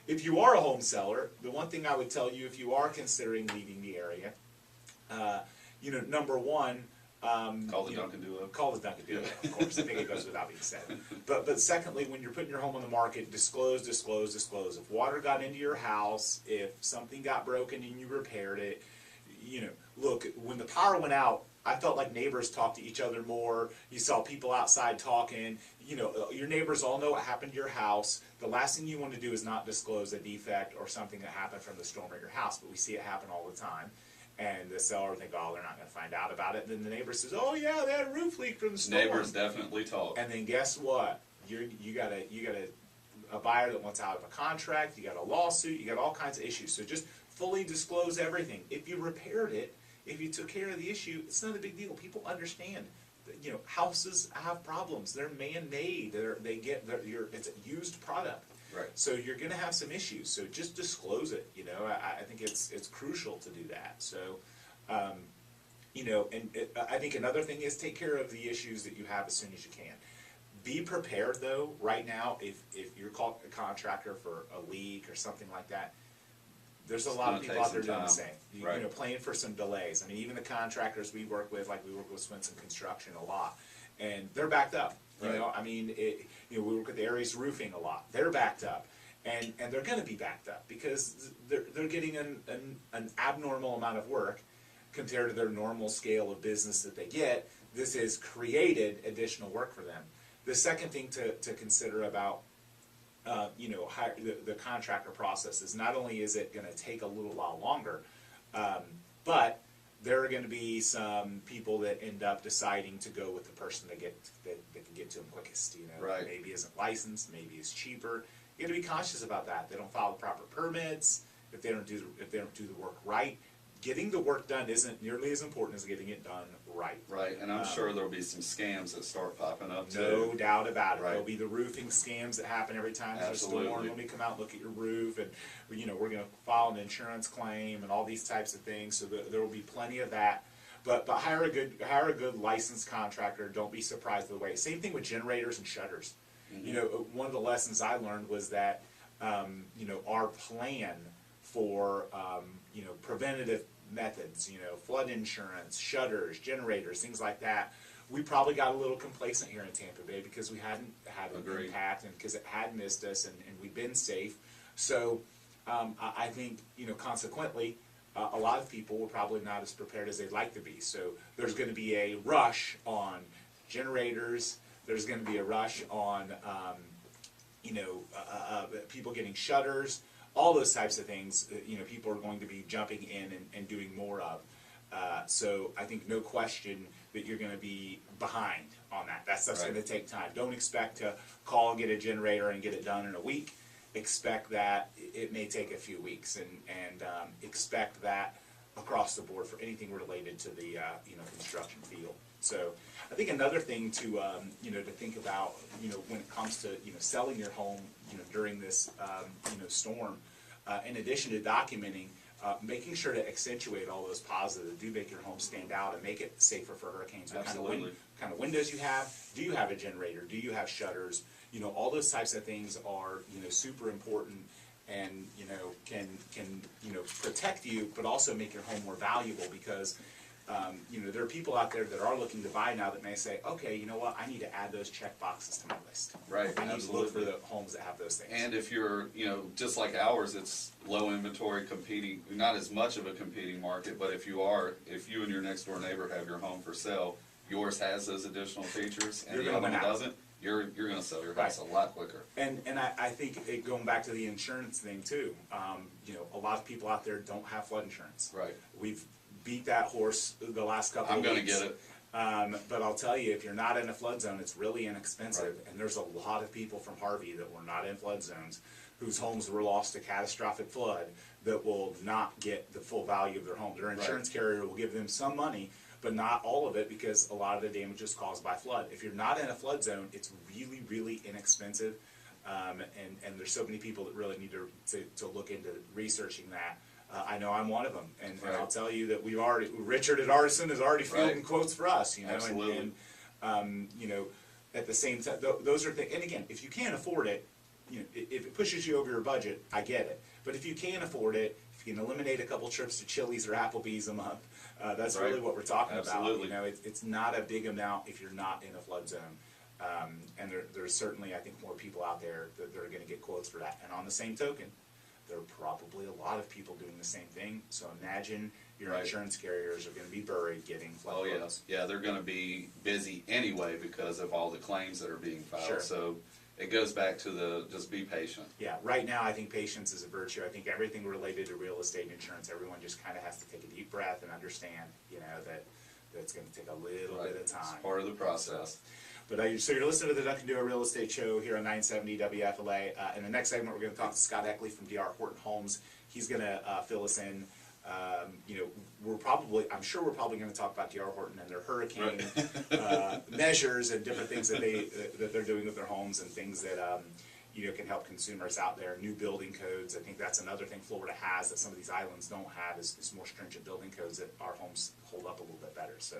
if you are a home seller, the one thing I would tell you if you are considering leaving the area, you know, number one, Call the Duncan duo. Call the Duncan duo, of course. I think it goes without being said. But secondly, when you're putting your home on the market, disclose, disclose, disclose. If water got into your house, if something got broken and you repaired it, you know, look, when the power went out, I felt like neighbors talked to each other more. You saw people outside talking. You know, your neighbors all know what happened to your house. The last thing you want to do is not disclose a defect or something that happened from the storm at your house, but we see it happen all the time. And the seller think, oh, they're not going to find out about it. And then the neighbor says, oh yeah, they had a roof leak from the storm. Neighbors definitely talk. And then guess what? You got a buyer that wants out of a contract. You got a lawsuit. You got all kinds of issues. So just fully disclose everything. If you repaired it, if you took care of the issue, it's not a big deal. People understand. You know, houses have problems. They're man-made. It's a used product. Right. So you're going to have some issues. So just disclose it. You know, I think it's crucial to do that. So, you know, and I think another thing is take care of the issues that you have as soon as you can. Be prepared though. Right now, if you're called a contractor for a leak or something like that, there's a lot of people out there doing the same. You know, playing for some delays. I mean, even the contractors we work with, like we work with Swinson Construction a lot, and they're backed up. You know, I mean, you know, we work with Aries Roofing a lot. They're backed up, and they're going to be backed up because they're getting an abnormal amount of work compared to their normal scale of business that they get. This has created additional work for them. The second thing to consider about you know, the contractor process is not only is it going to take a little while longer, but there are going to be some people that end up deciding to go with the person that can get to them quickest. You know, maybe isn't licensed, maybe is cheaper. You got to be cautious about that. They don't file the proper permits. If they don't do the work right, getting the work done isn't nearly as important as getting it done right. Right, and I'm sure there'll be some scams that start popping up too. No doubt about it. There'll be the roofing scams that happen every time there's a storm. Let me come out and look at your roof, and you know, we're going to file an insurance claim and all these types of things. So there will be plenty of that. But hire a good licensed contractor. Don't be surprised by the way. Same thing with generators and shutters. You know, one of the lessons I learned was that you know, our plan for you know, preventative methods, you know, flood insurance, shutters, generators, things like that, we probably got a little complacent here in Tampa Bay because we hadn't had an impact and because it had missed us and we've been safe. So I think, you know, consequently, a lot of people were probably not as prepared as they'd like to be. So there's going to be a rush on generators. There's going to be a rush on, you know, people getting shutters. All those types of things, you know, people are going to be jumping in and doing more of. So I think no question that you're going to be behind on that. That's going to take time. Don't expect to call, get a generator, and get it done in a week. Expect that it may take a few weeks, and expect that across the board for anything related to the you know, construction field. So I think another thing to you know, to think about, you know, when it comes to, you know, selling your home, you know, during this you know, storm, in addition to documenting, making sure to accentuate all those positives, do make your home stand out and make it safer for hurricanes. What kind of windows you have? Do you have a generator? Do you have shutters? You know, all those types of things are, you know, super important, and you know, can you know, protect you, but also make your home more valuable because. You know, there are people out there that are looking to buy now that may say, okay, you know what, I need to add those check boxes to my list. Right, I need to look for the homes that have those things. And if you're, you know, just like ours, it's low inventory competing, not as much of a competing market, but if you and your next door neighbor have your home for sale, yours has those additional features, and the other one doesn't, you're going to sell your house a lot quicker. And I think going back to the insurance thing too, you know, a lot of people out there don't have flood insurance. Right. We've beat that horse the last couple of weeks. I'm going to get it. But I'll tell you, if you're not in a flood zone, it's really inexpensive. And there's a lot of people from Harvey that were not in flood zones, whose homes were lost to catastrophic flood, that will not get the full value of their home. Their insurance carrier will give them some money, but not all of it, because a lot of the damage is caused by flood. If you're not in a flood zone, it's really, really inexpensive. And there's so many people that really need to look into researching that. I know I'm one of them, and I'll tell you that Richard at Artisan is already fielding quotes for us, you know, and you know, at the same time, those are things, and again, if you can't afford it, if it pushes you over your budget, I get it. But if you can afford it, if you can eliminate a couple trips to Chili's or Applebee's a month, that's Right. really what we're talking about. Absolutely. You know, it's not a big amount if you're not in a flood zone. And there's certainly, I think, more people out there that are going to get quotes for that. And on the same token, there are probably a lot of people doing the same thing. So imagine your Right. insurance carriers are going to be buried getting flood Oh, yeah, quotes. yeah, they're gonna be busy anyway because of all the claims that are being filed. Sure. So it goes back to just be patient. Yeah, right now I think patience is a virtue. I think everything related to real estate and insurance, everyone just kind of has to take a deep breath and understand, that it's going to take a little Right. bit of time. It's part of the process. But so you're listening to the Duncan Duo Real Estate Show here on 970 WFLA. In the next segment, we're going to talk to Scott Eckley from D.R. Horton Homes. He's going to fill us in. I'm sure we're probably going to talk about D.R. Horton and their hurricane measures and different things that they're doing with their homes and things that can help consumers out there. New building codes. I think that's another thing Florida has that some of these islands don't have is more stringent building codes that our homes hold up a little bit better. So